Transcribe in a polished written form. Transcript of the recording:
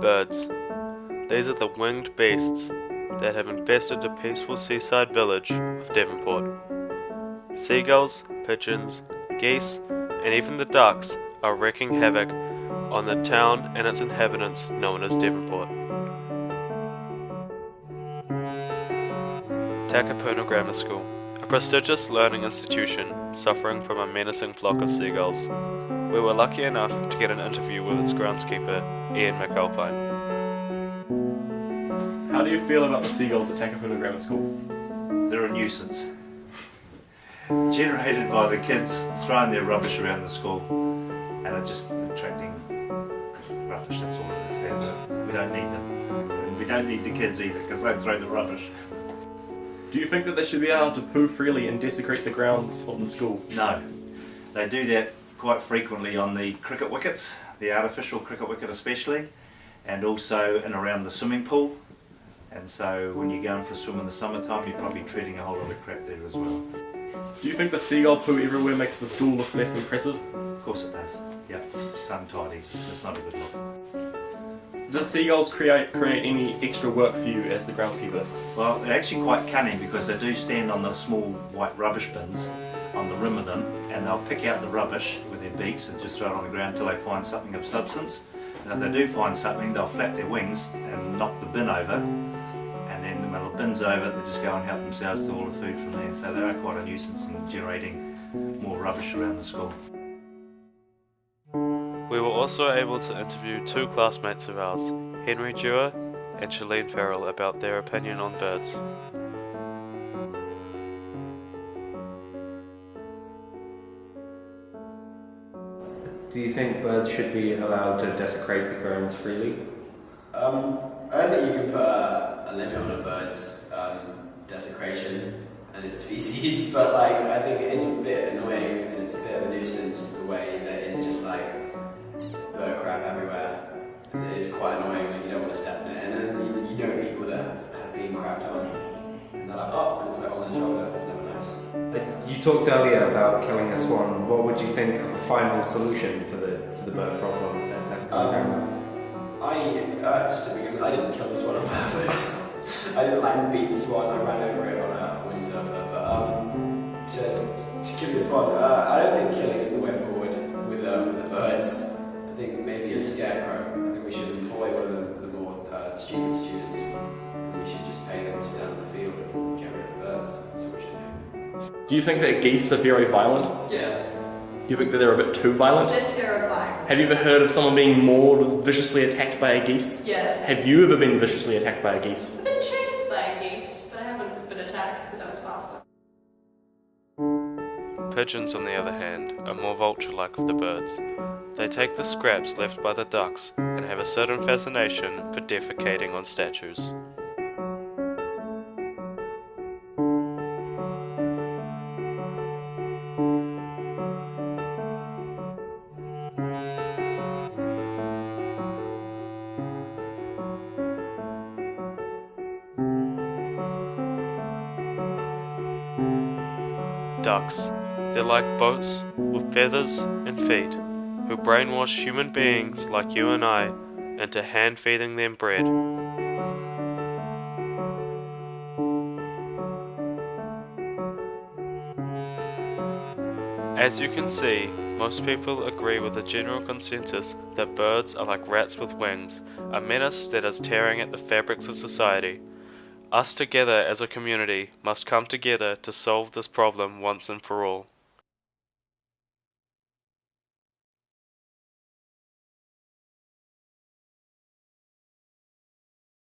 Birds. These are the winged beasts that have infested the peaceful seaside village of Devonport. Seagulls, pigeons, geese, and even the ducks are wreaking havoc on the town and its inhabitants known as Devonport. Takapuna Grammar School, a prestigious learning institution suffering from a menacing flock of seagulls. We were lucky enough to get an interview with its groundskeeper, Ian McAlpine. How do you feel about the seagulls at Takapuna Grammar School? They're a nuisance. Generated by the kids throwing their rubbish around the school and are just attracting rubbish, that's all it is. And we don't need them. And we don't need the kids either because they throw the rubbish. Do you think that they should be able to poo freely and desecrate the grounds of the school? No. They do that quite frequently on the cricket wickets, the artificial cricket wicket especially, and also in around the swimming pool. And so when you're going for a swim in the summertime, you're probably treating a whole lot of crap there as well. Do you think the seagull poo everywhere makes the school look less impressive? Of course it does. Yeah, it's untidy. It's not a good look. Does seagulls create any extra work for you as the groundskeeper? Well, they're actually quite cunning because they do stand on the small white rubbish bins on the rim of them, and they'll pick out the rubbish with their beaks and just throw it on the ground until they find something of substance. And if they do find something, they'll flap their wings and knock the bin over, and then when the bin's over, they just go and help themselves to all the food from there. So they are quite a nuisance in generating more rubbish around the school. We were also able to interview two classmates of ours, Henry Dewar and Shalene Farrell, about their opinion on birds. Do you think birds should be allowed to desecrate the grounds freely? I don't think you can put a limit on a bird's desecration and its species, but like I think it is a bit annoying and it's a bit of a nuisance the way that it's just like bird crap everywhere. It is quite annoying when you don't want to step in it, and then you know people that have been crapped on, and they're like, oh, and it's like on their shoulder. It's never nice. You talked earlier about killing a swan. What would you think of a final solution for the bird problem at Takapuna Grammar? Just to begin with, I didn't kill the swan on purpose. I didn't like beat the swan. I ran over it on a windsurfer. But to kill the swan, I don't think killing is the way forward with the birds. I think maybe a scarecrow. I think we should employ one of the more stupid students, and we should just pay them to stand on the field and get rid of the birds. That's what we should do. Do you think that geese are very violent? Yes. Do you think that they're a bit too violent? They're terrifying. Have you ever heard of someone being mauled, viciously attacked by a geese? Yes. Have you ever been viciously attacked by a geese? I've been chased by a geese, but I haven't been attacked because I was faster. Pigeons, on the other hand, are more vulture-like of the birds. They take the scraps left by the ducks and have a certain fascination for defecating on statues. Ducks. They're like boats with feathers and feet, who brainwash human beings like you and I into hand-feeding them bread. As you can see, most people agree with the general consensus that birds are like rats with wings, a menace that is tearing at the fabrics of society. Us together as a community must come together to solve this problem once and for all.